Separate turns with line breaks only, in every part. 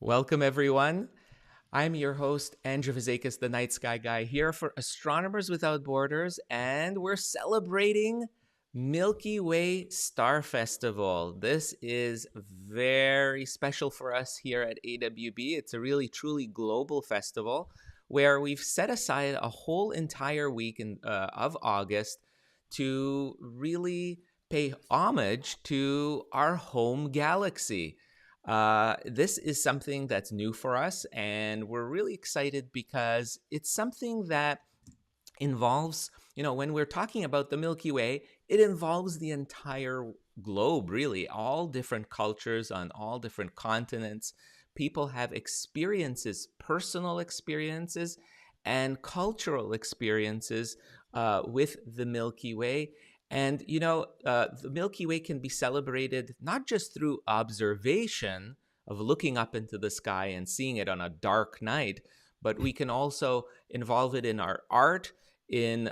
Welcome, everyone. I'm your host, Andrew Vizakis, the Night Sky Guy, here for Astronomers Without Borders, and we're celebrating Milky Way Star Festival. This is very special for us here at AWB. It's a really, truly global festival where we've set aside a whole entire week of August to really pay homage to our home galaxy. This is something that's new for us, and we're really excited because it's something that involves, when we're talking about the Milky Way, it involves the entire globe, really, all different cultures on all different continents. People have experiences, personal experiences, and cultural experiences with the Milky Way. And, the Milky Way can be celebrated not just through observation of looking up into the sky and seeing it on a dark night, but we can also involve it in our art, in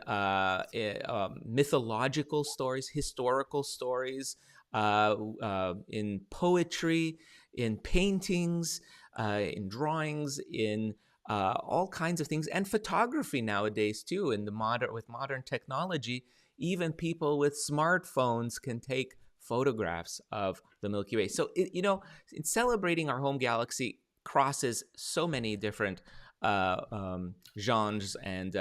mythological stories, historical stories, in poetry, in paintings, in drawings, in all kinds of things, and photography nowadays too. With modern technology, even people with smartphones can take photographs of the Milky Way. So, in celebrating our home galaxy crosses so many different genres and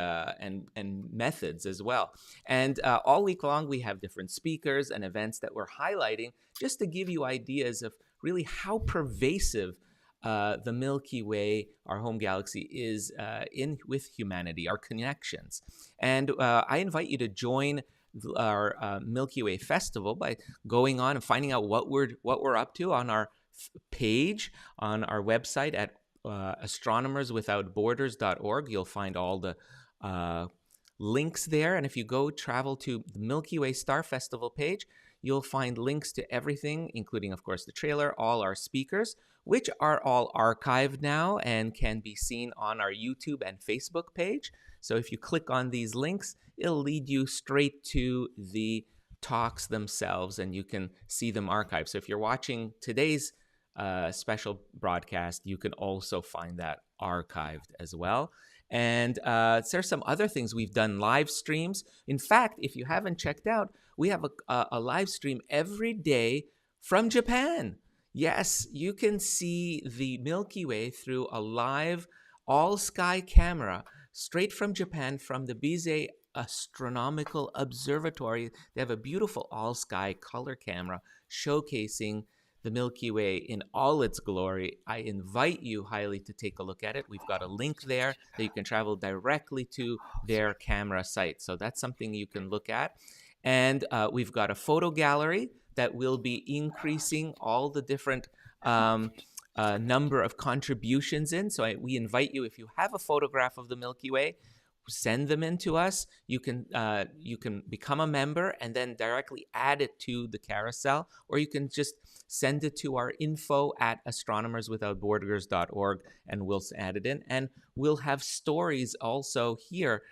methods as well. And all week long, we have different speakers and events that we're highlighting just to give you ideas of really how pervasive the Milky Way, our home galaxy, is in with humanity, our connections. And I invite you to join our Milky Way festival by going on and finding out what we're up to on our page on our website at astronomerswithoutborders.org. You'll find all the uh, links there. And if you go travel to the Milky Way Star Festival page, you'll find links to everything, including, of course, the trailer, all our speakers, which are all archived now and can be seen on our YouTube and Facebook page. So if you click on these links, it'll lead you straight to the talks themselves and you can see them archived. So if you're watching today's special broadcast, you can also find that archived as well. And there's some other things we've done, live streams. In fact, if you haven't checked out, we have a live stream every day from Japan. Yes, you can see the Milky Way through a live all sky camera straight from Japan from the Bisei Astronomical Observatory. They have a beautiful all sky color camera showcasing the Milky Way in all its glory. I invite you highly to take a look at it. We've got a link there that you can travel directly to their camera site. So that's something you can look at. And we've got a photo gallery that will be increasing all the different number of contributions in. So we invite you, if you have a photograph of the Milky Way, send them in to us. You can become a member and then directly add it to the carousel, or you can just send it to our info at astronomerswithoutborders.org and we'll add it in. And we'll have stories also here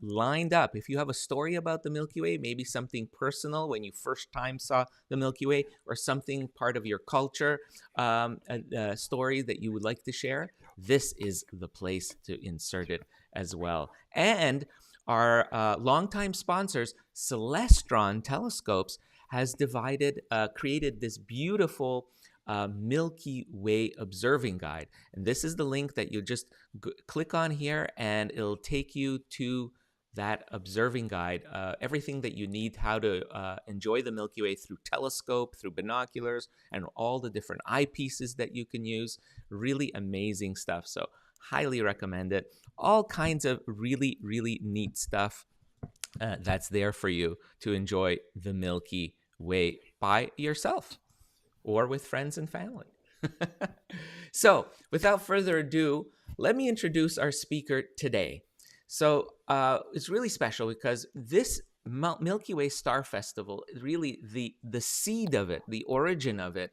lined up. If you have a story about the Milky Way, maybe something personal when you first time saw the Milky Way, or something part of your culture, a story that you would like to share, this is the place to insert it as well. And our longtime sponsors, Celestron Telescopes, has created this beautiful Milky Way observing guide. And this is the link that you just click on here and it'll take you to that observing guide, everything that you need, how to enjoy the Milky Way through telescope, through binoculars, and all the different eyepieces that you can use. Really amazing stuff. So highly recommend it. All kinds of really, really neat stuff that's there for you to enjoy the Milky Way by yourself or with friends and family. So, without further ado, let me introduce our speaker today. So, it's really special because this Milky Way Star Festival, really the seed of it, the origin of it,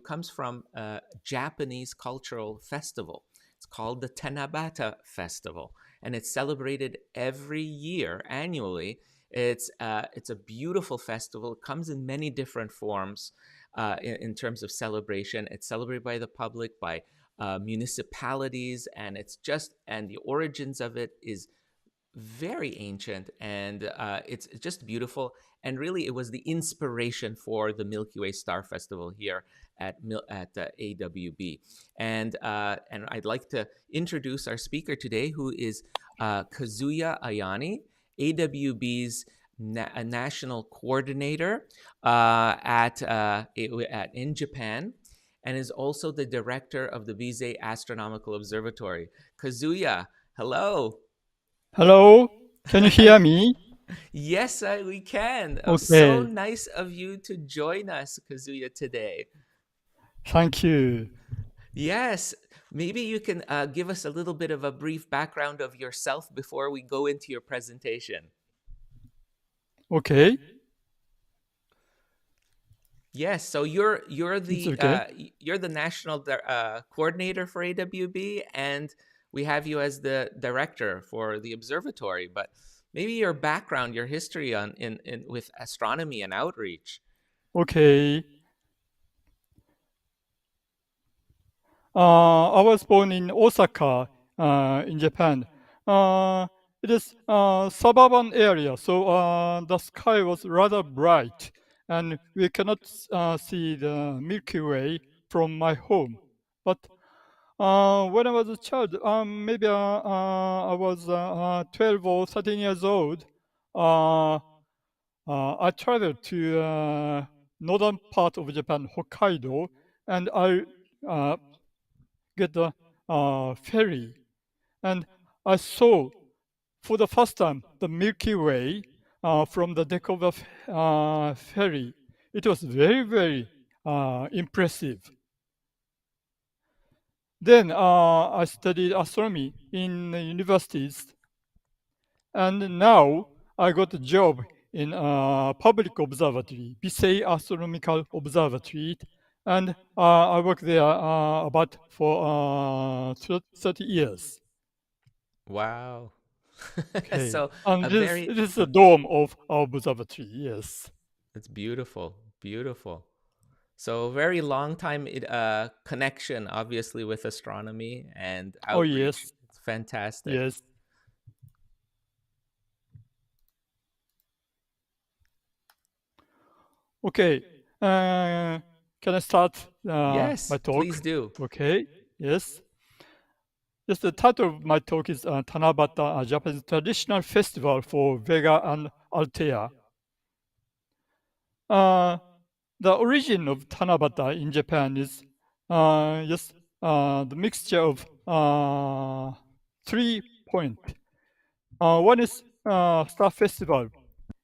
comes from a Japanese cultural festival. It's called the Tanabata Festival, and it's celebrated every year, annually. It's a beautiful festival. It comes in many different forms in terms of celebration. It's celebrated by the public, by municipalities, and the origins of it is very ancient, and it's just beautiful. And really, it was the inspiration for the Milky Way Star Festival here at AWB. And I'd like to introduce our speaker today, who is Kazuya Ayani, AWB's national coordinator in Japan, and is also the director of the Bisei Astronomical Observatory. Kazuya, hello.
Hello, can you hear me?
Yes, we can. Oh, so
Okay,
nice of you to join us, Kazuya, today.
thank you.
Yes, maybe you can give us a little bit of a brief background of yourself before we go into your presentation.
Okay,
Yes, so
it's okay.
you're the national coordinator for AWB, and we have you as the director for the observatory. But maybe your background, your history in with astronomy and outreach.
Okay. I was born in Osaka, in Japan. Uh, it is a suburban area, so the sky was rather bright, and we cannot see the Milky Way from my home. But when I was a child, maybe I was 12 or 13 years old. Uh, I traveled to northern part of Japan, Hokkaido, and I get the ferry, and I saw for the first time the Milky Way from the deck of the ferry. It was very, very impressive. Then I studied astronomy in the universities, and now I got a job in a public observatory, Bisei Astronomical Observatory, and I worked there about for 30 years.
Wow.
Okay,
So
and
a
this
very
it is the dome of our observatory. Yes.
it's beautiful, beautiful. So very long time connection, obviously, with astronomy and
Oh
outreach.
yes,
It's fantastic.
yes. Okay. Can I start my
Yes, please
talk?
do.
Okay. Yes. Yes, the title of my talk is Tanabata, a Japanese traditional festival for Vega and Althea. Uh, the origin of Tanabata in Japan is just the mixture of 3 points. One is Star Festival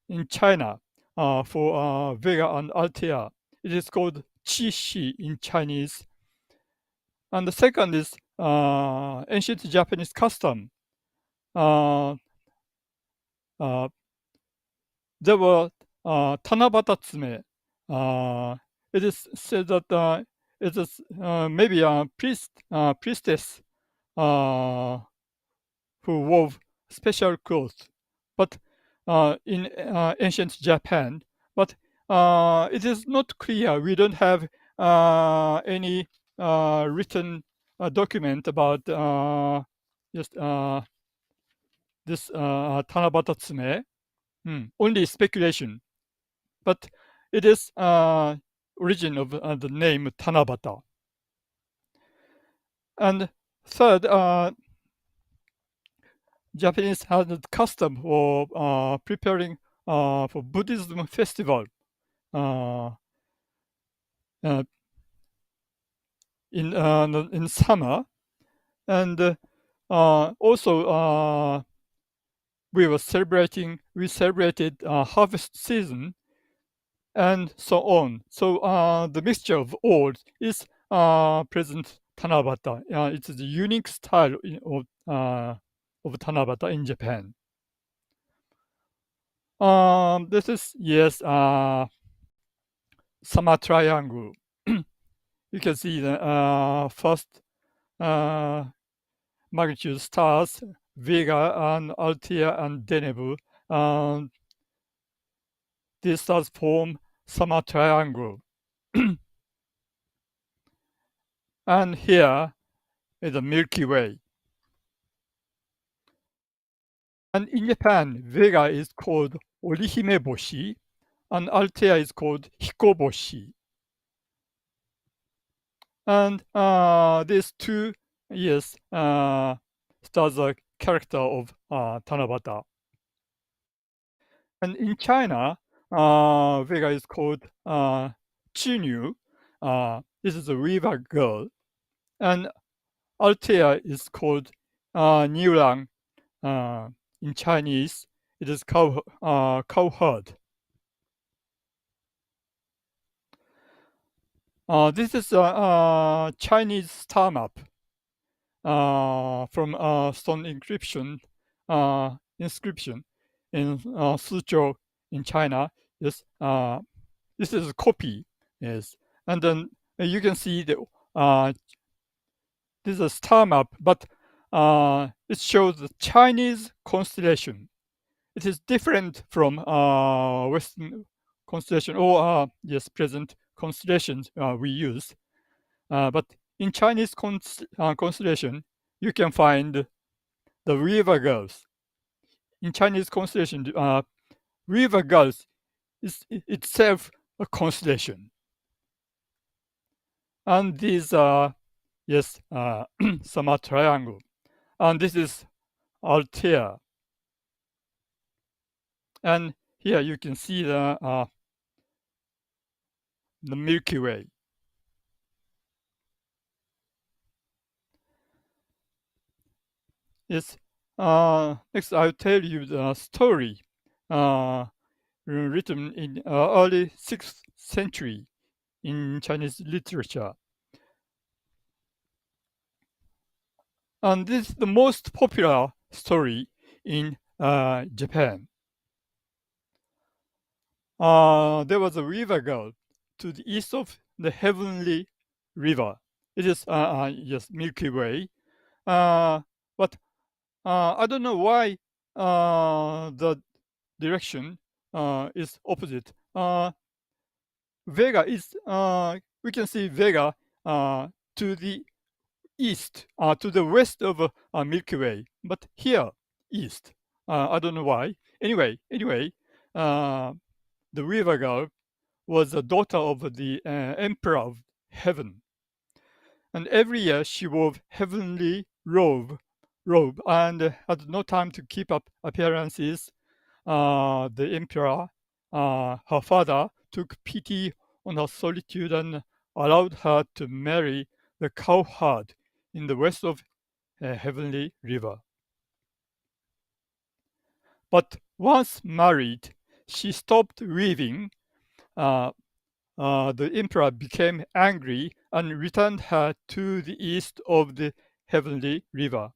in China for Vega and Althea. It is called Qi in Chinese. And the second is ancient Japanese custom. Uh, uh, there were Tanabata tsume. It is said that it is maybe a priestess uh, who wove special clothes, but in ancient Japan. But it is not clear. We don't have any written document about just this Tanabata tsume. Only speculation, but it is origin of the name Tanabata. And third, Japanese has a custom for preparing for Buddhism festival uh, uh, in summer, and also we celebrated harvest season and so on. So the mixture of all is present Tanabata. It's the unique style of Tanabata in Japan. This is yes, summer triangle. You can see the first uh, magnitude stars, Vega and Althea and Deneb. Um, these stars form summer triangle. And here is the Milky Way. And in Japan, Vega is called Orihimeboshi, and Althea is called Hikoboshi. And these two, yes, stars are character of Tanabata. And in China, Vega is called Chunyu. This is a river girl. And Althea is called Niulang. In Chinese, it is cowherd. This is a Chinese star map from stone inscription in Suzhou in China. Yes, this is a copy. Yes, and then you can see this is a star map, but it shows the Chinese constellation. It is different from Western constellation or yes, present constellations we use. But in Chinese constellation, you can find the river girls. In Chinese constellation, river girls is itself a constellation. And these are, yes, summer triangle. And this is Altair. And here you can see the Milky Way. Yes. Next, I'll tell you the story written in early 6th century in Chinese literature. And this is the most popular story in Japan. There was a river girl to the east of the heavenly river. It is yes, Milky Way. But I don't know why the direction is opposite. Vega is we can see Vega to the east, to the west of Milky Way, but here east. I don't know why. Anyway, uh, the river girl was the daughter of the emperor of heaven, and every year she wore heavenly robe and had no time to keep up appearances. The emperor, her father, took pity on her solitude and allowed her to marry the cowherd in the west of Heavenly River. But once married, she stopped weaving. Uh, the emperor became angry and returned her to the east of the Heavenly River.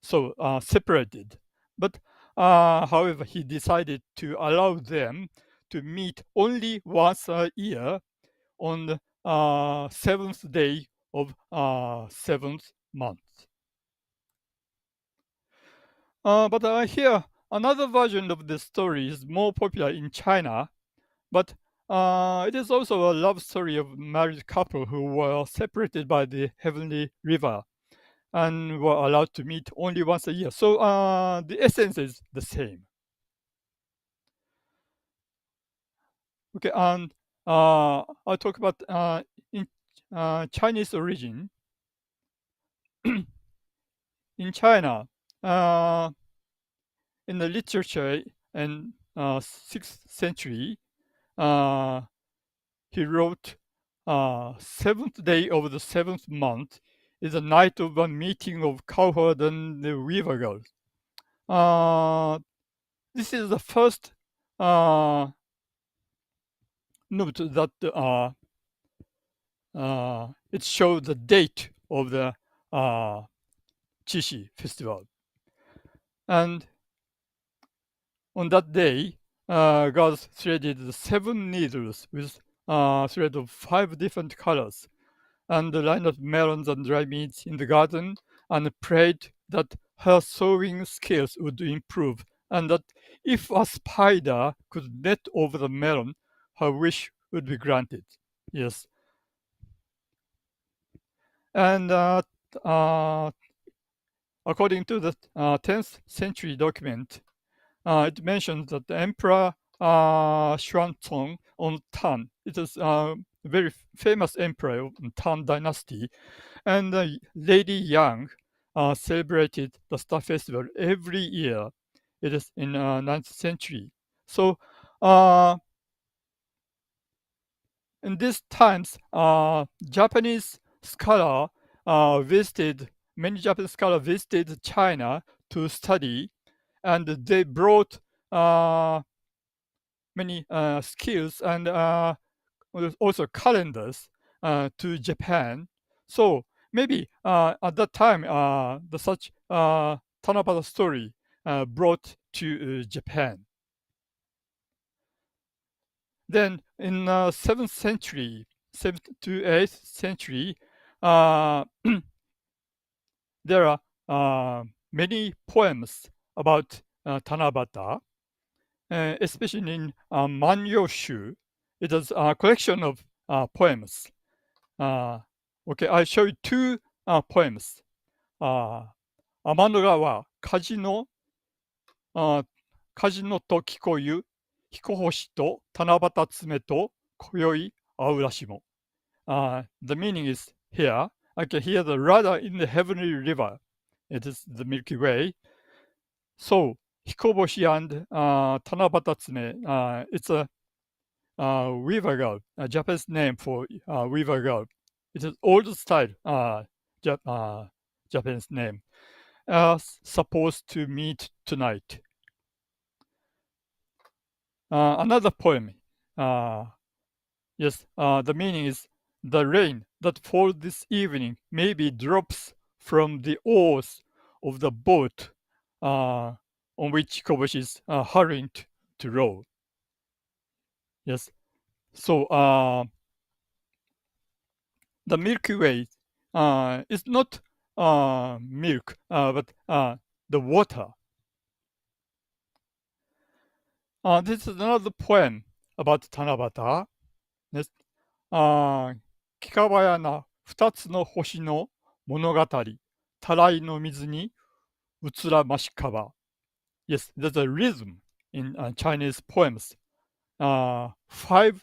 So separated. But however, he decided to allow them to meet only once a year on the seventh day of seventh month. But here, another version of the story is more popular in China, but it is also a love story of a married couple who were separated by the heavenly river and were allowed to meet only once a year. So the essence is the same. Okay, and I'll talk about in Chinese origin. In China, uh, in the literature in 6th century, uh, he wrote, seventh day of the seventh month is the night of a meeting of cowherd and the weaver girls. This is the first note that it shows the date of the Chishi festival. And on that day, gods threaded the 7 needles with thread of 5 different colors and lined melons and dry meats in the garden and prayed that her sewing skills would improve and that if a spider could net over the melon, her wish would be granted. Yes. And uh, according to the 10th century document, it mentions that the Emperor Xuanzong on Tan, it is a very famous emperor of Tang Dynasty, and Lady Yang celebrated the Star Festival every year. It is in 9th century. So in these times, Japanese scholar visited many Japanese scholars visited China to study, and they brought many skills and also calendars to Japan. So maybe at that time, the such Tanabata story brought to Japan. Then in 7th century, 7th to 8th century, uh, there are many poems about Tanabata, especially in Manyoshu. It is a collection of poems. Okay, I'll show you 2 poems. 天の川、カジノと聞こゆ、彦星と七夕爪と今宵会うらしも。The meaning is here. I can hear the rudder in the heavenly river. It is the Milky Way. So, Hikoboshi and Tanabata tsume, it's a weaver girl, a Japanese name for weaver girl. It is old style Japanese name. are supposed to meet tonight. Another poem. Yes, the meaning is the rain that falls this evening maybe drops from the oars of the boat on which Kobashi is hurrying to row. Yes, so the Milky Way is not milk, but the water. This is another poem about Tanabata. Yes. 幾かばやな二つの星の物語、たらいの水にうらましかば。Yes, there's a rhythm in Chinese poems. 5,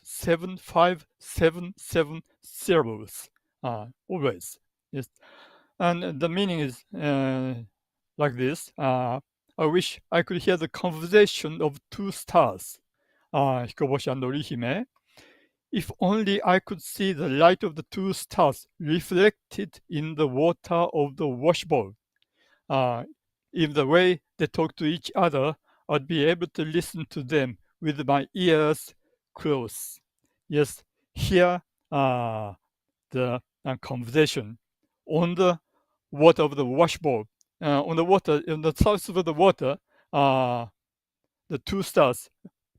7, 5, 7, 7 syllables. Always. Yes. And the meaning is like this. I wish I could hear the conversation of two stars, Hikoboshi and Orihime. If only I could see the light of the two stars reflected in the water of the washbowl. In the way they talk to each other, I'd be able to listen to them with my ears closed. Yes, hear the conversation on the water of the washbowl. On the water, on the surface of the water, the two stars,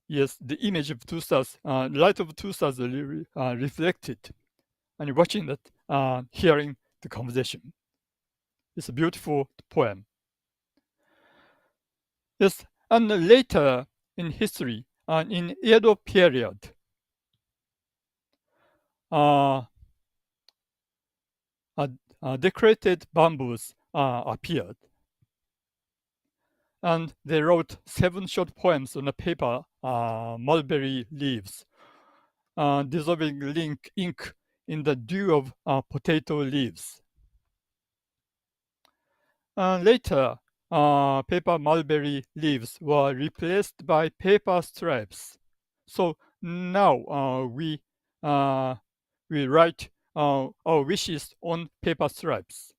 yes, the image of two stars, light of two stars reflected, and watching that, hearing the conversation. It's a beautiful poem. Yes, and later in history, in Edo period, decorated bamboos appeared. And they wrote 7 short poems on a paper, mulberry leaves, dissolving ink in the dew of potato leaves. Later, paper mulberry leaves were replaced by paper stripes. So now we write our wishes on paper stripes.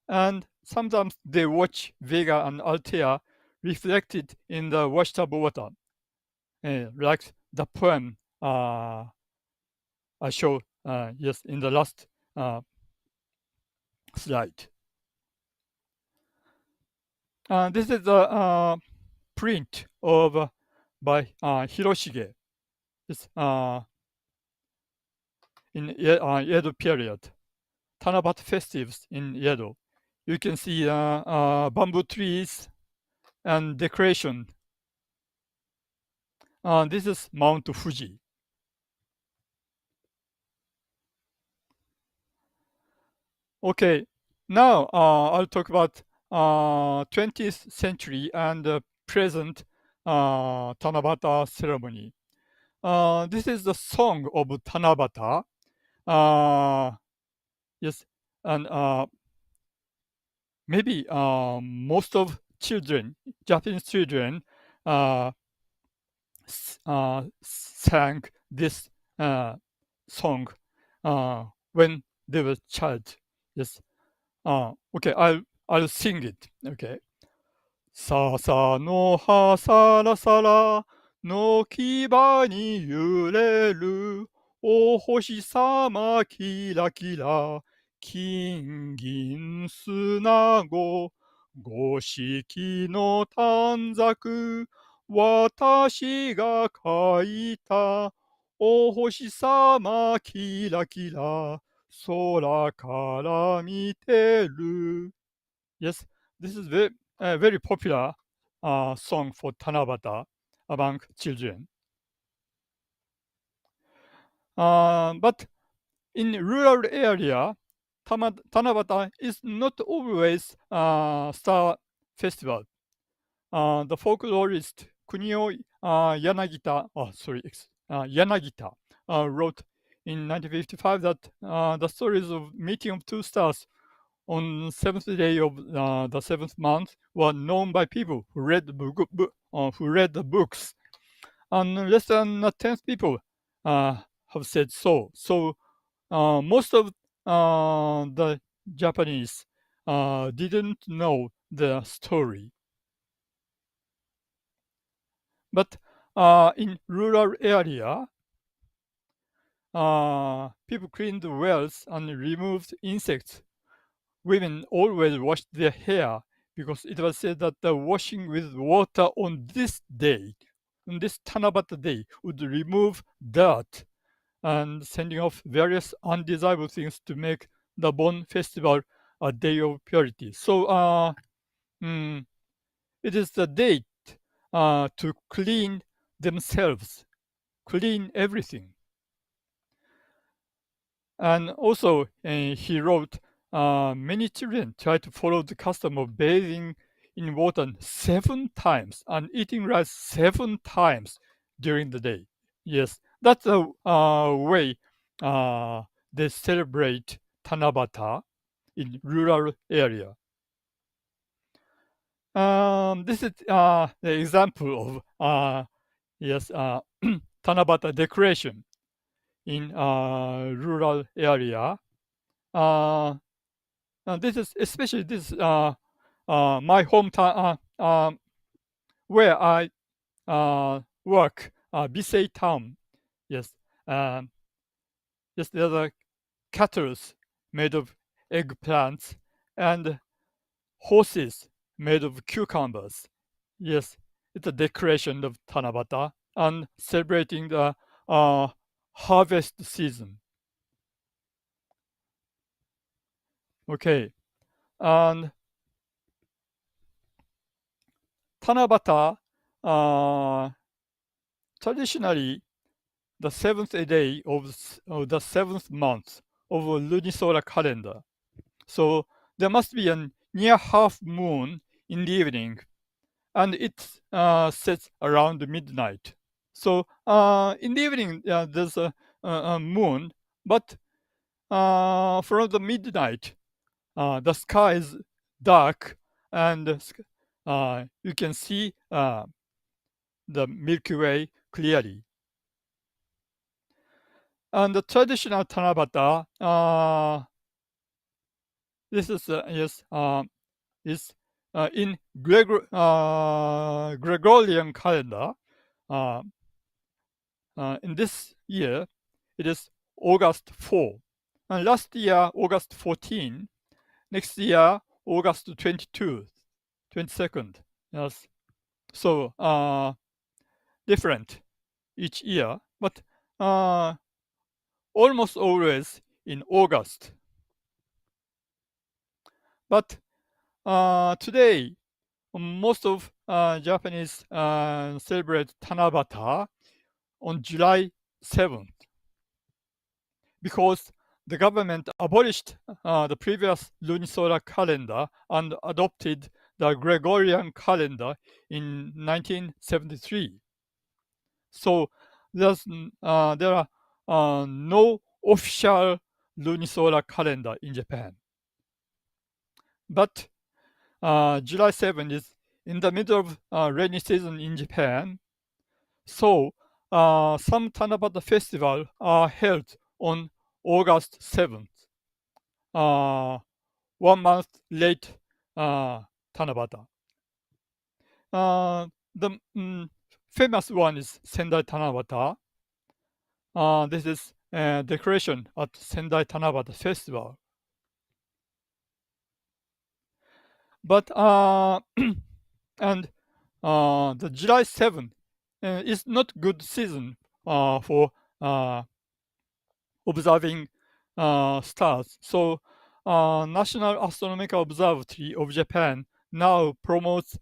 And sometimes they watch Vega and Altea reflected in the washtub water, like the poem I show yes in the last slide. This is a print of by Hiroshige. It's in Edo period, Tanabata festives in Edo. You can see bamboo trees and decoration. This is Mount Fuji. Okay, now I'll talk about 20th century and present Tanabata ceremony. This is the song of Tanabata. Yes, and maybe most of children, Japanese children, sang this song when they were child. Yes. Okay, I'll sing it. Okay. 笹の葉さらさらの牙に揺れるお星様キラキラ金銀砂子五色の短冊私が書いたお星様キラキラ空から見てる Yes, this is very popular song for Tanabata among children. But in rural area, Tanabata is not always star festival. The folklorist Kunio Yanagita wrote in 1955 that the stories of meeting of two stars on the seventh day of the seventh month were known by people who read the books, and less than 10 people have said so. So most of the Japanese didn't know the story. But in rural area, people cleaned wells and removed insects. Women always washed their hair because it was said that the washing with water on this day, on this Tanabata day, would remove dirt and sending off various undesirable things to make the Bon festival a day of purity. So it is the date to clean themselves, clean everything. And also, he wrote, many children try to follow the custom of bathing in water 7 times and eating rice 7 times during the day. Yes, that's the way they celebrate Tanabata in rural area. This is the example of yes Tanabata decoration in rural area. This is especially this my hometown where I work, Bisei town. Yes, yes, there are kettles made of eggplants and horses made of cucumbers. Yes, it's a decoration of Tanabata and celebrating the harvest season. Okay, and Tanabata traditionally the seventh day of the seventh month of a lunisolar calendar. So there must be a near half moon in the evening, and it sets around midnight. So in the evening there's a moon, but from the midnight the sky is dark, and you can see the Milky Way clearly. And the traditional Tanabata, this is yes, is in Gregorian calendar. In this year, it is August 4. And last year, August 14. Next year, August 22, 22nd. Yes. So different each year, but almost always in August. But today, most of Japanese celebrate Tanabata on July 7th because the government abolished the previous lunisolar calendar and adopted the Gregorian calendar in 1973. So there are no official lunisolar calendar in Japan. But July 7th is in the middle of rainy season in Japan. So some Tanabata festival are held on August 7th, 1 month late Tanabata. The famous one is Sendai Tanabata. This is decoration at Sendai Tanabata Festival. But and the July 7th is not good season for observing stars. So National Astronomical Observatory of Japan now promotes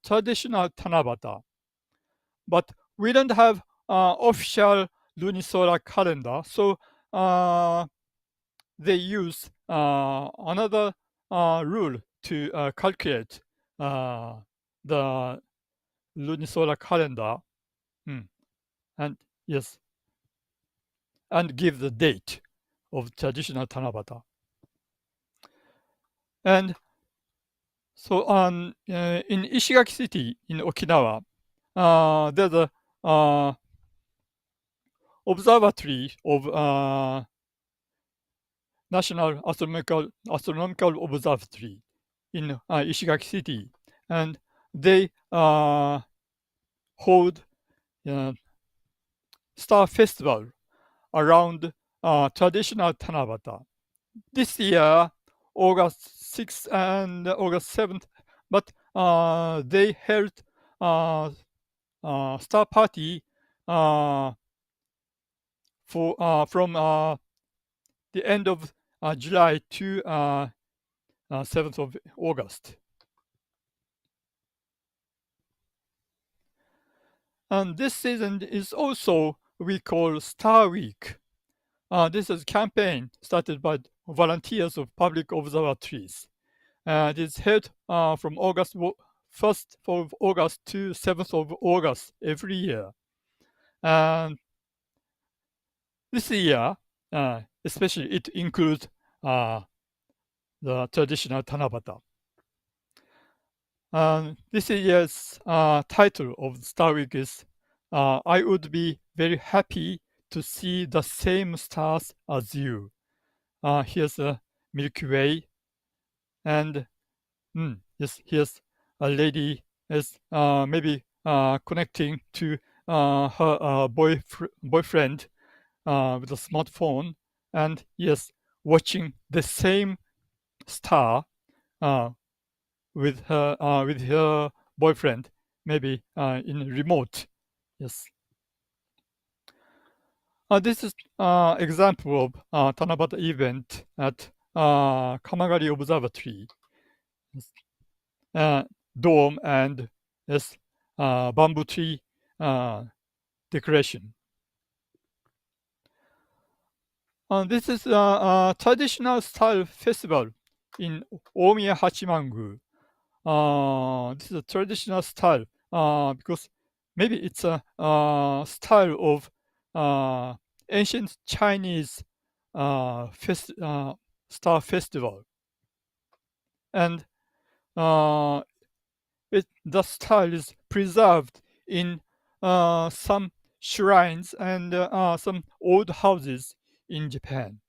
traditional Tanabata. But we don't have official lunisolar calendar, so they use another rule to calculate the lunisolar calendar. And yes, and give the date of traditional Tanabata. And so in Ishigaki City in Okinawa, there's a observatory of National Astronomical Observatory in Ishigaki City, and they hold star festival around traditional Tanabata. This year, August 6th and August 7th, but they held star party from the end of July to 7th of August. And this season is also we call Star Week. This is a campaign started by volunteers of public observatories. It is held from August 1st of August to 7th of August every year. And this year, especially, it includes the traditional Tanabata. This year's title of Star Week is I would be very happy to see the same stars as you. Here's a Milky Way, and yes, here's a lady is maybe connecting to her boyfriend with a smartphone, and yes, watching the same star with her boyfriend, maybe in remote. Yes. This is example of Tanabata event at Kamagari Observatory. Yes. Dome and yes, bamboo tree decoration. This is a traditional style festival in Omiya Hachimangu. This is a traditional style because maybe it's a style of ancient Chinese star festival, and the style is preserved in some shrines and some old houses in Japan.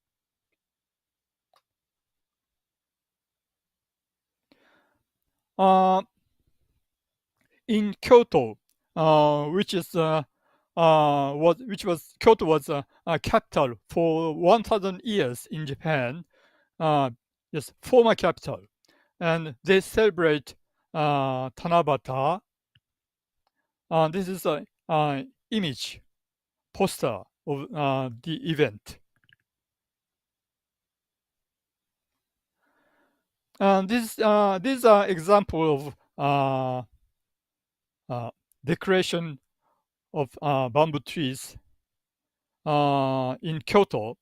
In Kyoto, which is Kyoto was a capital for 1,000 years in Japan. Yes, former capital, and they celebrate Tanabata. This is a image poster of the event. These are example of decoration of bamboo trees in Kyoto.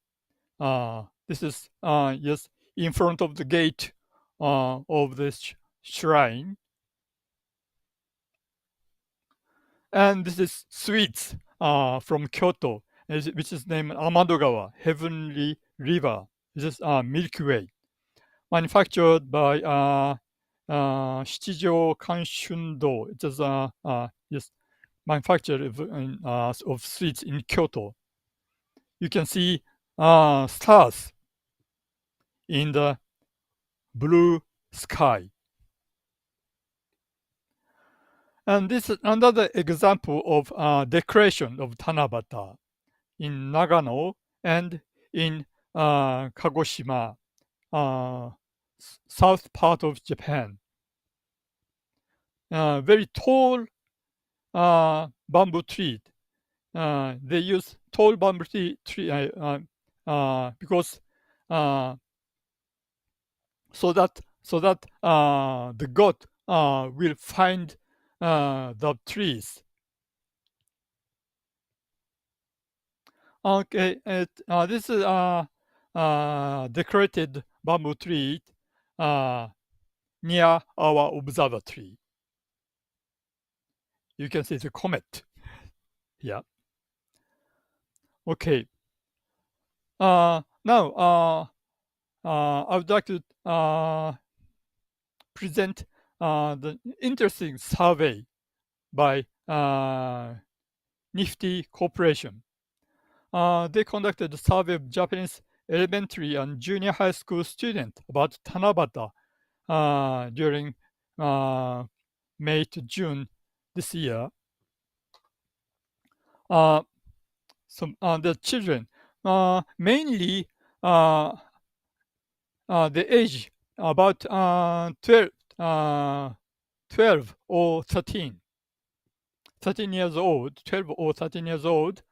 This is yes, in front of the gate of this shrine, and this is sweets from Kyoto, which is named Amadogawa, Heavenly River. This is Milky Way, manufactured by Shichijo Kanshundo. It is yes, manufacturer of sweets in Kyoto. You can see stars in the blue sky. And this is another example of decoration of Tanabata in Nagano and in Kagoshima, south part of Japan. Very tall bamboo tree. They use tall bamboo tree because so that the god will find the trees. Okay, this is decorated bamboo tree near our observatory. You can see the comet. Yeah. Okay. Now I would like to present the interesting survey by Nifty Corporation. They conducted a survey of Japanese elementary and junior high school students about Tanabata during uh, May to June this year. Uh, the children, mainly uh, the age about 12, 12 or 13 years old, 12 or 13 years old.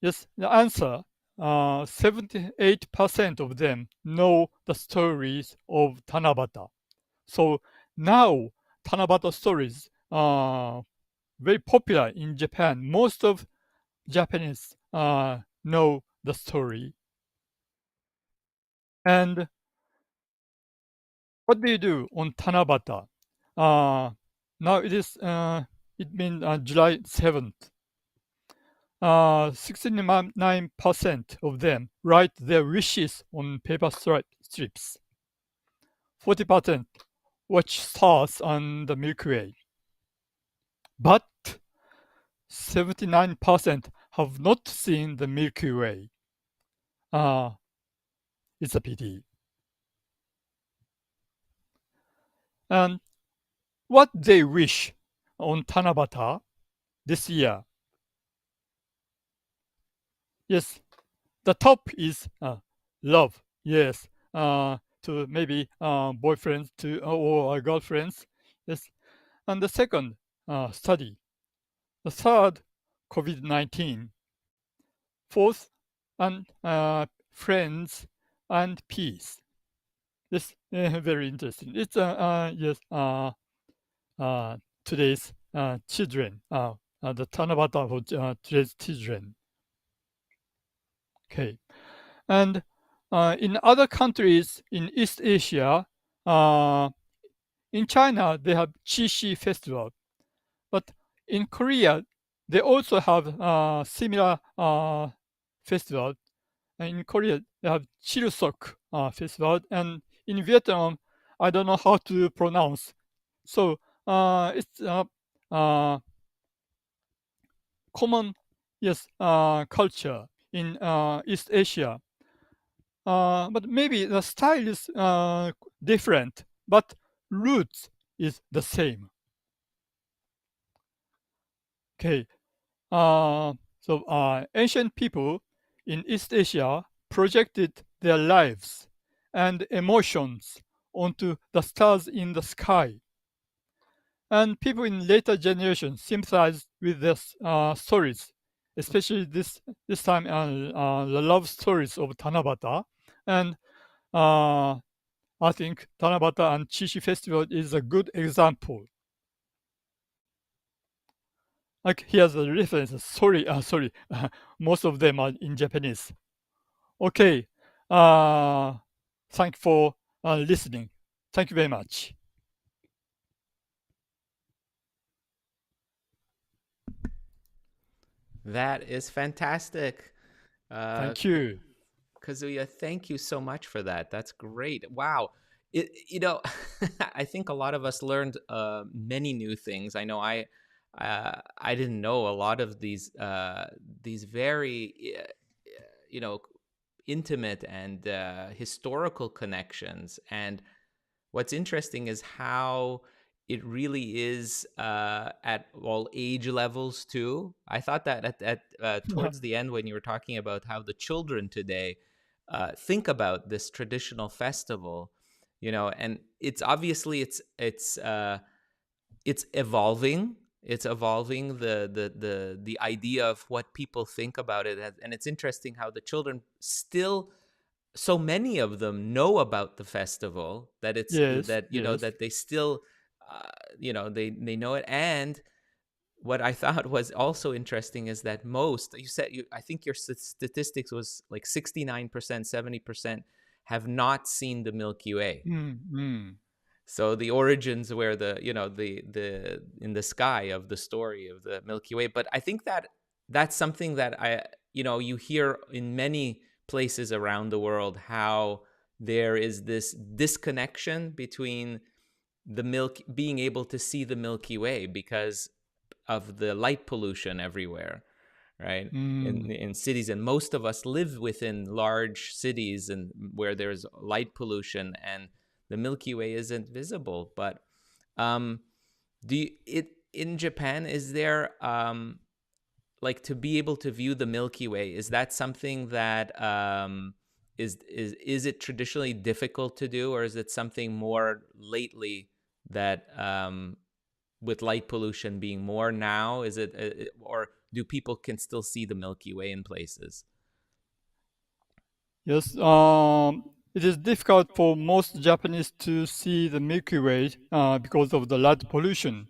Yes, the answer 78% of them know the stories of Tanabata. So now Tanabata stories are very popular in Japan. Most of Japanese know the story. And what do you do on Tanabata? Uh, now it means July 7th. 69% of them write their wishes on paper strips. 40% watch stars on the Milky Way. But 79% have not seen the Milky Way. Uh, it's a pity. And what they wish on Tanabata this year? Yes, the top is love. Yes, to maybe boyfriends to or girlfriends. Yes, and the second study. The third, COVID-19. Fourth, and friends and peace. This very interesting. It's yes today's children. The Tanabata for today's children. Okay, and in other countries in East Asia, uh, in China they have Qixi festival, but in Korea they also have similar festival. In Korea they have Chilsok festival, and in Vietnam I don't know how to pronounce. So it's common, yes, culture in East Asia. But maybe the style is different, but roots is the same. Okay. Ancient people in East Asia projected their lives and emotions onto the stars in the sky. And people in later generations sympathized with their stories, especially this time the love stories of Tanabata. And uh, I think Tanabata and Chishi Festival is a good example. Like here's a reference. Sorry. Most of them are in Japanese. Okay. Uh, thank you for listening. Thank you very much.
That is fantastic. Uh,
Thank you.
Kazuya, thank you so much for that. That's great. Wow. I think a lot of us learned many new things. I know I didn't know a lot of these very you know intimate and historical connections. And what's interesting is how it really is at all age levels too. I thought that at towards the end when you were talking about how the children today think about this traditional festival, and it's obviously it's evolving. It's evolving the idea of what people think about it, and it's interesting how the children still, so many of them know about the festival, that it's
Yes,
that
yes.
that they still they know it. And what I thought was also interesting is that most, you said, I think your statistics was like 69%, 70% have not seen the Milky Way.
Mm, mm.
So the origins where the in the sky of the story of the Milky Way. But I think that that's something that you hear in many places around the world, how there is this disconnection between the milk being able to see the Milky Way because of the light pollution everywhere. right?
Mm.
In cities, and most of us live within large cities and where there's light pollution, and the Milky Way isn't visible. But um, do you, it in Japan? Is there like to be able to view the Milky Way? Is that something that is it traditionally difficult to do, or is it something more lately that with light pollution being more now, is it or do people can still see the Milky Way in places?
Yes, it is difficult for most Japanese to see the Milky Way because of the light pollution.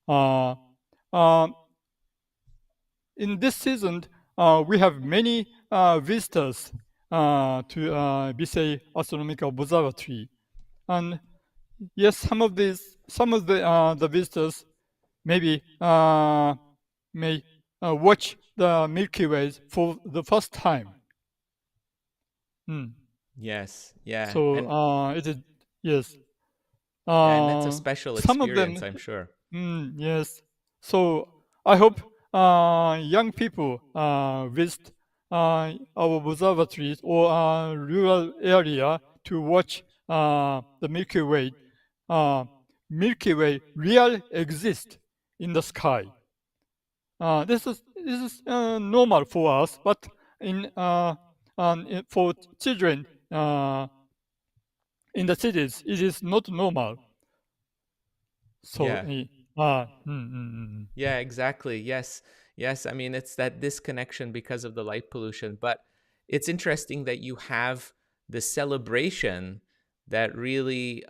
Uh, um, in this season, we have many visitors to Bisei Astronomical Observatory, and yes, some of the visitors maybe may watch the Milky Way for the first time. Mm.
Yes, yeah,
So
and
it is yes.
yeah, and that's a
Uh,
special
some of them,
experience, I'm sure.
yes. So I hope young people visit our observatories or rural area to watch the Milky Way. Uh, Milky Way real exist in the sky. This is normal for us, but for children in the cities, it is not normal. So,
Yeah. Yeah, exactly. Yes. Yes. I mean, it's that disconnection because of the light pollution. But it's interesting that you have the celebration that really,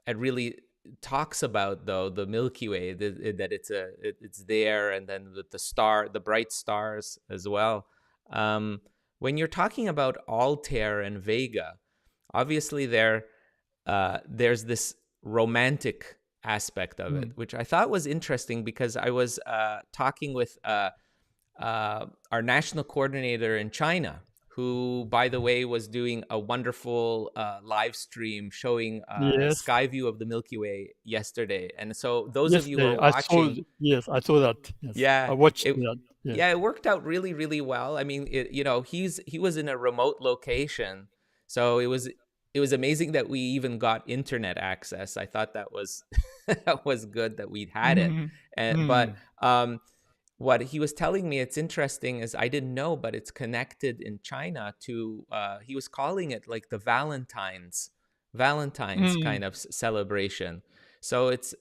it really talks about though the Milky Way, that it's there, and then with the star, the bright stars as well. Um, when you're talking about Altair and Vega, obviously there's this romantic aspect of it,
mm,
which I thought was interesting because I was talking with our national coordinator in China, who, by the way, was doing a wonderful live stream showing
yes,
sky view of the Milky Way yesterday. And so, those of you who
yesterday
are watching,
I saw that. Yes, I
yeah,
watched
it
that. Yes.
yeah, it worked out really, really well. I mean, he was in a remote location, so it was amazing that we even got internet access. I thought that was that was good that we had it.
Mm,
But
mm,
what he was telling me, it's interesting, is I didn't know, but it's connected in China to he was calling it like the Valentine's
mm,
kind of celebration. So it's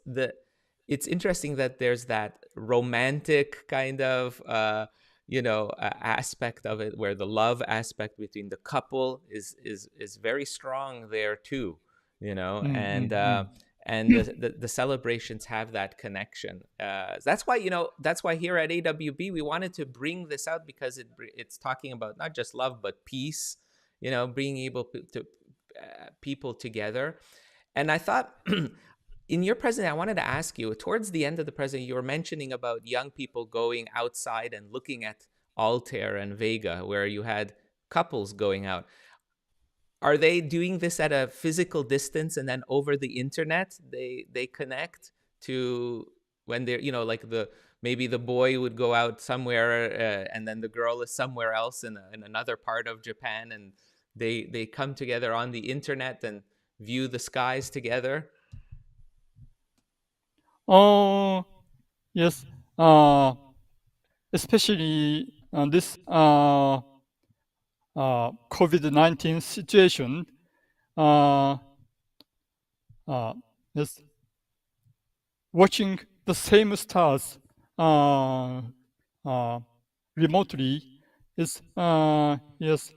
interesting that there's that romantic kind of aspect of it, where the love aspect between the couple is very strong there too,
mm,
and
mm,
and the celebrations have that connection. That's why that's why here at AWB we wanted to bring this out, because it's talking about not just love but peace, being able to people together. And I thought in your presentation, I wanted to ask you, towards the end of the presentation, you were mentioning about young people going outside and looking at Altair and Vega, where you had couples going out. Are they doing this at a physical distance, and then over the internet they connect to, when they're, like maybe the boy would go out somewhere, and then the girl is somewhere else in another part of Japan, and they come together on the internet and view the skies together?
oh, yes. Uh, Especially this COVID-19 situation. Uh, uh, yes, watching the same stars uh, uh, remotely is yes,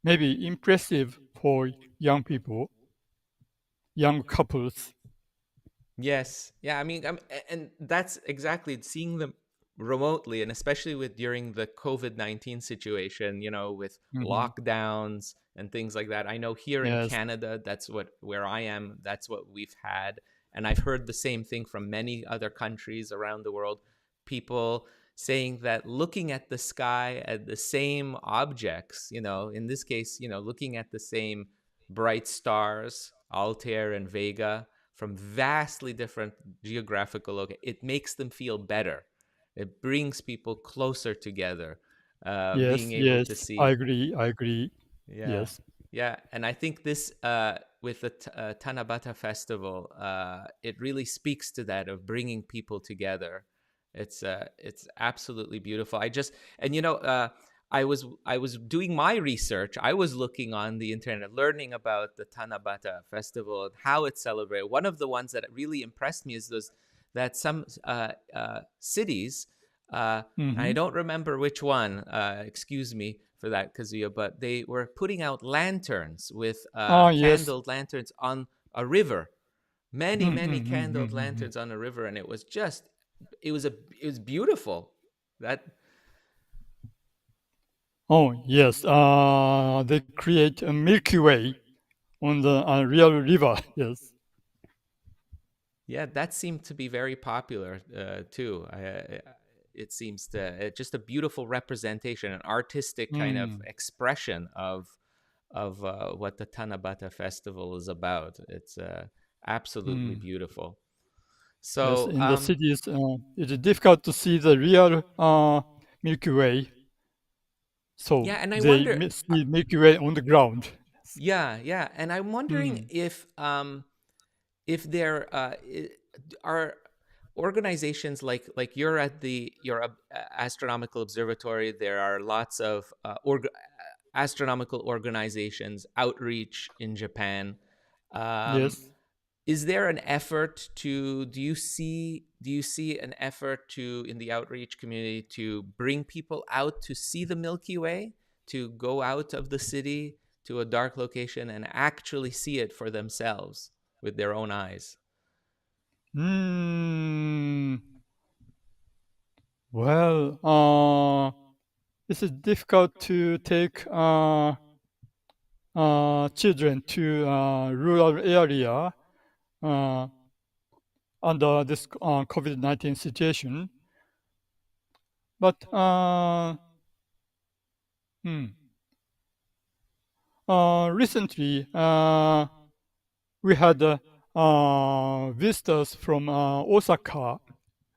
maybe impressive for young people, young couples.
Yes. Yeah. I mean, and that's exactly seeing them remotely, and especially with during the COVID-19 situation, with
Hmm.
lockdowns and things like that. I know here in
Yes.
Canada, that's where I am, that's what we've had. And I've heard the same thing from many other countries around the world. People saying that looking at the sky at the same objects, in this case, looking at the same bright stars, Altair and Vega, from vastly different geographical locations, it makes them feel better, It brings people closer together, being
Yes,
able to
yes, I
see.
agree. I agree.
Yeah,
Yes.
yeah, and I think this with the Tanabata festival, it really speaks to that of bringing people together. It's absolutely beautiful. I just and you know I was doing my research. I was looking on the internet, learning about the Tanabata festival and how it's celebrated. One of the ones that really impressed me is those that some cities and I
Mm-hmm.
don't remember which one. Excuse me for that, Kazuya. But they were putting out lanterns with
Ah, yes.
candled lanterns on a river. Many, many candled
Mm-hmm.
lanterns on a river, and it was beautiful. That
Oh, yes. They create a Milky Way on the real river. Yes.
yeah, that seemed to be very popular too. It seems to just a beautiful representation, an artistic kind of
Mm,
expression of what the Tanabata festival is about. It's absolutely
mm.
beautiful.
Yes,
So,
in the cities, it is difficult to see the real Milky Way, so
yeah, and I
they
wonder,
see Milky Way on the ground.
yeah, yeah, and I'm wondering
Mm,
if there are organizations like you're a astronomical observatory. There are lots of astronomical organizations outreach in Japan. Um,
yes.
is there an effort to do you see an effort to in the outreach community to bring people out to see the Milky Way, to go out of the city to a dark location and actually see it for themselves with their own eyes?
Mm, well, this is difficult to take children to rural area uh, under this COVID-19 situation. But hmm, recently, we had visitors from Osaka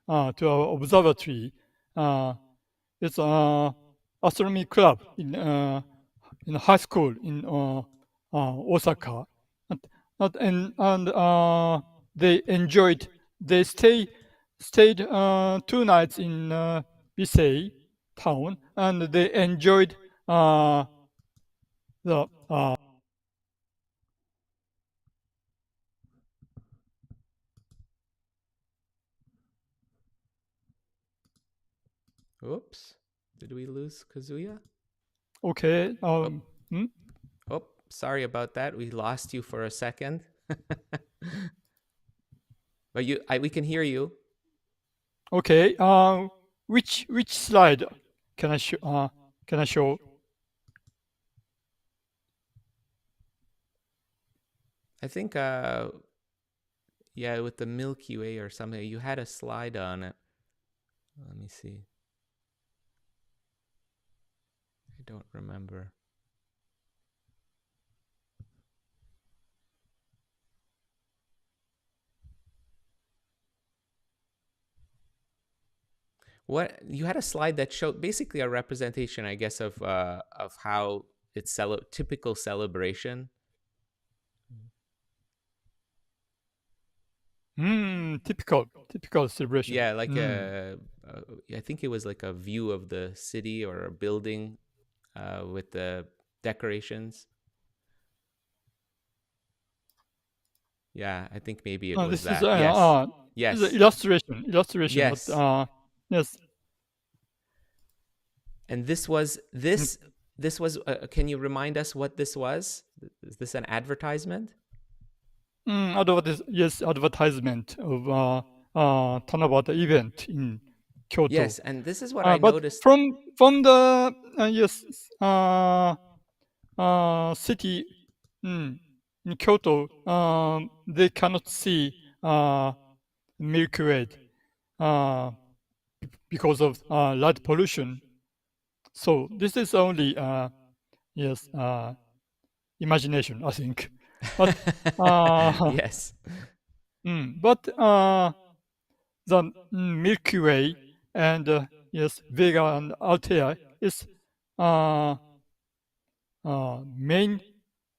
to our observatory. Uh, it's astronomy club in a high school in Osaka, and, and they enjoyed. They stayed 2 nights in Bisei town, and they enjoyed the
Oops, did we lose Kazuya?
okay.
Oh,
Hmm?
oh, sorry about that. We lost you for a second. But we can hear you.
Okay. Which slide can I show? Can I show?
I think yeah, with the Milky Way or something. You had a slide on it. Let me see. I don't remember. What you had a slide that showed basically a representation, I guess, of how it's typical celebration.
Typical celebration.
Yeah, like I think it was like a view of the city or a building with the decorations. Yeah, I think maybe it was
This is
that. Yes,
this is
yes,
illustration, but
yes.
yes.
And
Mm,
this was. Can you remind us what this was? Is this an advertisement?
yes, advertisement of Tanabata event in Kyoto.
Yes, and this is what I
But
noticed.
from the yes city in Kyoto, they cannot see Milky Way uh, because of light pollution. So this is only yes imagination, I think. But
Yes.
but the Milky Way. and yes, Vega and Altair is uh, main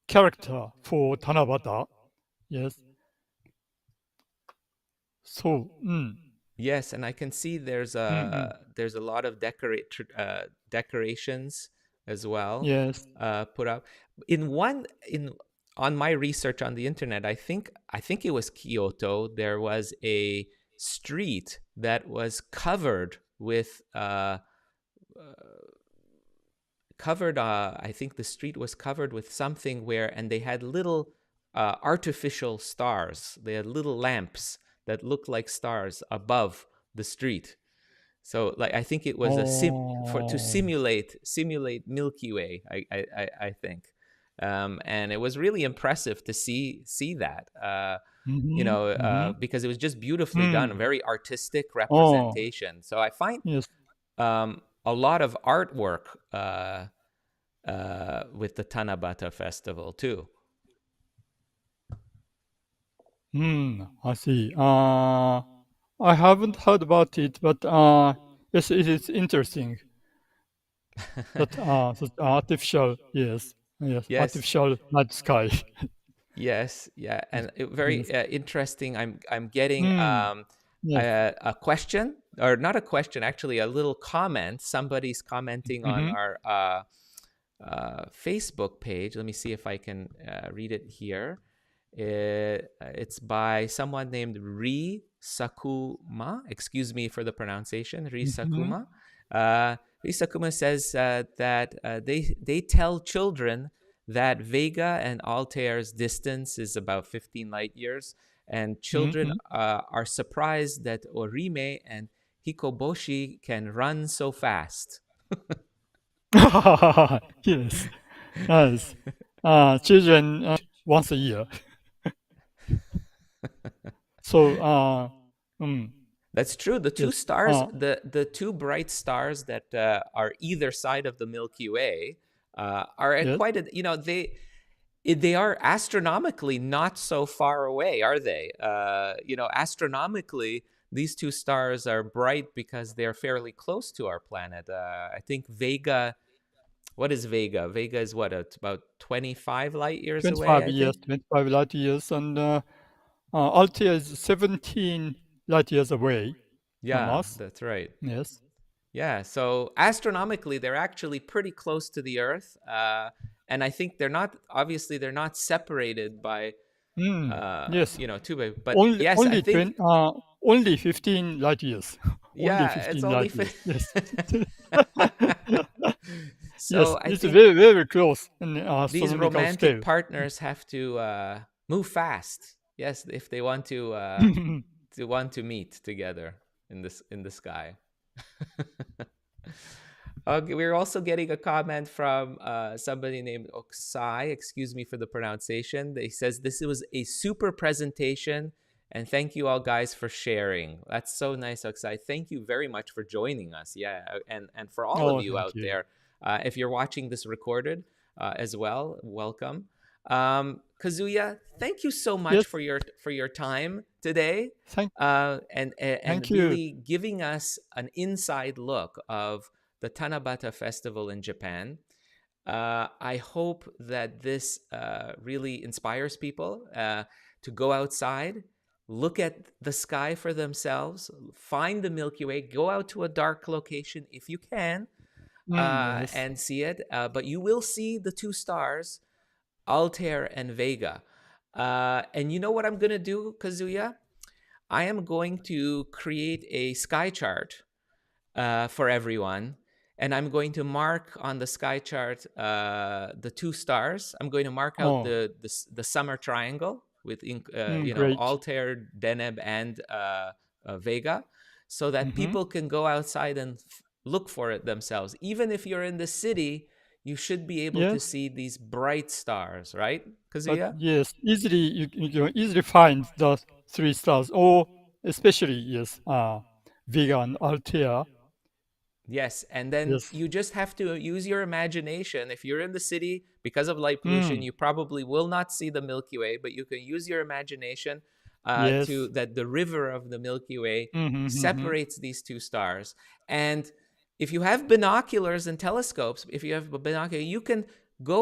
character for Tanabata. Yes. So,
Yes, and I can see
mm.
there's a lot of decorations as well
Yes.
put up. In one in On my research on the internet, I think it was Kyoto. There was a street that was covered with covered. I think the street was covered with something where, and they had little artificial stars. They had little lamps that looked like stars above the street. So like I think it was a for to
Oh.
simulate Milky Way. I think, and it was really impressive to see that.
Mhm. Mhm.
Because it was just beautifully done, a
Mm.
very artistic
Oh.
representation. So I find
Yes.
a lot of artwork with the Tanabata festival too.
I see. I haven't heard about it, but yes, it is interesting that artificial, yes, yes,
Yes,
artificial night sky.
yes, yeah, and
Yes.
very interesting. I'm getting
Hmm. Yes.
a question, or not a question, actually, a little comment. Somebody's commenting on
Mm-hmm.
our Facebook page. Let me see if I can read it here. It's by someone named Ri Sakuma. Excuse me for the pronunciation, Ri
Mm-hmm.
Sakuma. Ri Sakuma says that they tell children that Vega and Altair's distance is about 15 light years, and children
Mm-hmm.
are surprised that Orime and Hikoboshi can run so fast.
Yes. Nice. Children once a year. So,
That's true. The two
yes.
stars, the two bright stars that are either side of the Milky Way, are at
Yes.
quite a they are astronomically not so far away, are they? Astronomically, these two stars are bright because they're fairly close to our planet. I think Vega. What is Vega? Vega is what? It's about 25 light years away,
25
I
years,
think.
25 light years, and Altair is 17 light years away from
Yeah,
us.
that's right.
Yes.
Yeah, so astronomically, they're actually pretty close to the Earth, and I think they're not separated by
Yes.
too big. But
Only
yes, I
only
think
20, only 15 light years. Only
yeah, it's
15
only.
light years. Yes.
So
Yes,
I
it's
think
very, very close in
these
astronomical
romantic
scale.
partners have to move fast. Yes, if they want to meet together in the sky. Okay, we're also getting a comment from somebody named Oksai. Excuse me for the pronunciation. He says this was a super presentation, and thank you all guys for sharing. That's so nice, Oksai. Thank you very much for joining us. Yeah, and for all of
Oh,
you
thank
out
you.
there, if you're watching this recorded as well, welcome. Kazuya, thank you so much
Yes,
for your time today,
thank,
and
thank you.
really giving us an inside look of the Tanabata festival in Japan. I hope that this really inspires people to go outside, look at the sky for themselves, find the Milky Way, go out to a dark location if you can,
Yes.
and see it. But you will see the two stars, Altair and Vega. And you know what I'm going to do, Kazuya? I am going to create a sky chart for everyone. And I'm going to mark on the sky chart the two stars. I'm going to mark out
Oh,
the summer triangle with
great.
Altair, Deneb, and Vega, so that
Mm-hmm.
people can go outside and look for it themselves. Even if you're in the city, you should be able to
Yes,
see these bright stars, right,
but
Kazuya?
yes, easily you can easily find the three stars, or especially yes, Vega and Altair.
Yes, and then
Yes.
you just have to use your imagination. If you're in the city, because of light pollution,
Mm.
you probably will not see the Milky Way, but you can use your imagination to
Yes.
that the river of the Milky Way
Mm-hmm.
separates these two stars. And if you have binoculars and telescopes, if you have a binocular, you can go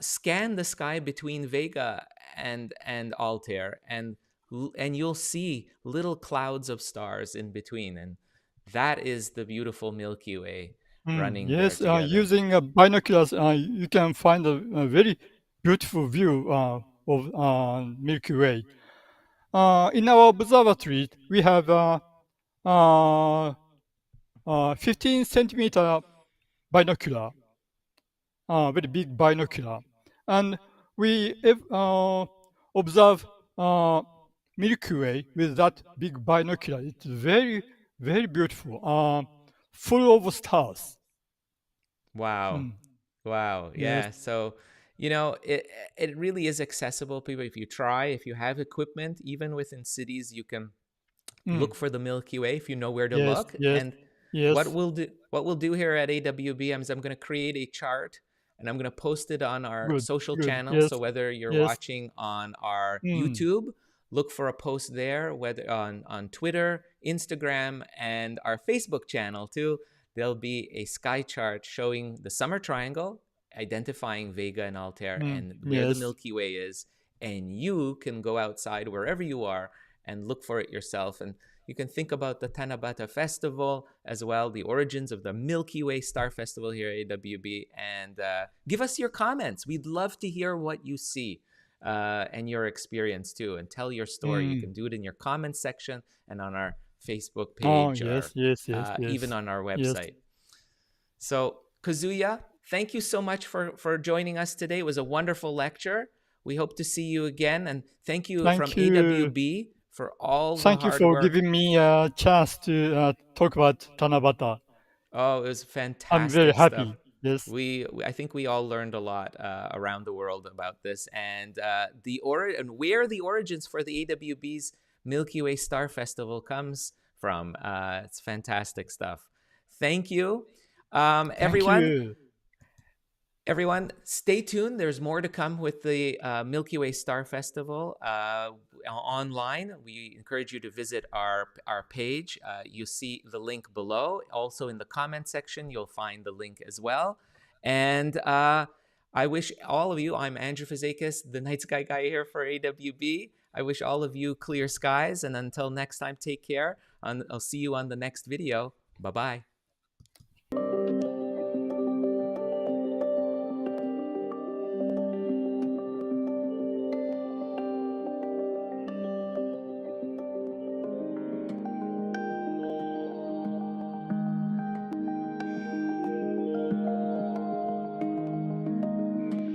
scan the sky between Vega and Altair, and you'll see little clouds of stars in between, and that is the beautiful Milky Way running there
Yes,
together.
using binoculars, you can find a very beautiful view of Milky Way. In our observatory, we have uh, 15 centimeter binocular, very big binocular, and we observe uh, Milky Way with that big binocular. It's very, very beautiful, full of stars.
Wow.
Mm,
Wow.
yes.
Yeah. So, it really is accessible. People, if you try, if you have equipment, even within cities, you can
Mm,
look for the Milky Way if you know where to
yes.
look.
Yes.
And
Yes.
what we'll do here at AWBM is I'm going to create a chart, and I'm going to post it on our
Good.
social
Good.
channels.
Yes.
So whether you're
Yes.
watching on our
Mm,
YouTube, look for a post there, whether on Twitter, Instagram, and our Facebook channel too. There'll be a sky chart showing the summer triangle, identifying Vega and Altair and where the
yes.
Milky Way is. And you can go outside wherever you are and look for it yourself. And you can think about the Tanabata Festival as well, the origins of the Milky Way Star Festival here at AWB, and give us your comments. We'd love to hear what you see and your experience too, and tell your story. You
Mm.
can do it in your comments section and on our Facebook
Oh,
page
yes.
or
Yes. Yes.
even
Yes.
on our
Yes.
website. So, Kazuya, thank you so much for joining us today. It was a wonderful lecture. We hope to see you again. And thank you from
Thank you.
AWB for all the
Thank you
hard
for
work.
giving me a chance to talk about Tanabata.
Oh, it was
I'm very
fantastic stuff.
happy. Yes.
I think we all learned a lot around the world about this, and and where the origins for the AWB's Milky Way Star Festival comes from. It's fantastic stuff. Thank you,
Thank
everyone.
you.
Everyone, stay tuned. There's more to come with the Milky Way Star Festival online. We encourage you to visit our page. You see the link below. Also, in the comment section, you'll find the link as well. And I wish all of you, I'm Andrew Fazakis, the Night Sky Guy here for AWB. I wish all of you clear skies. And until next time, take care. I'll see you on the next video. Bye bye.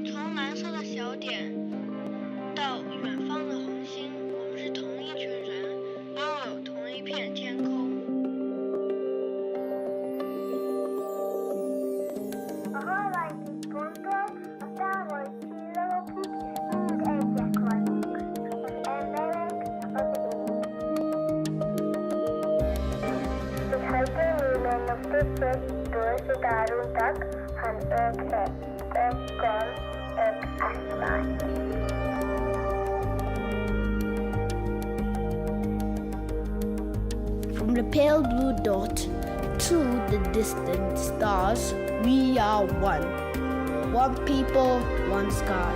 从蓝色的小点到远方的恒星，我们是同一群人，拥有同一片天空。
A highlighted bundle of downward two little peaks and a jackrabbit, and lyrics of the The hyperlumen of the first doors of Daruntak han ökat ögon och asfalt.
From the pale blue dot to the distant stars, we are one. One people, one sky.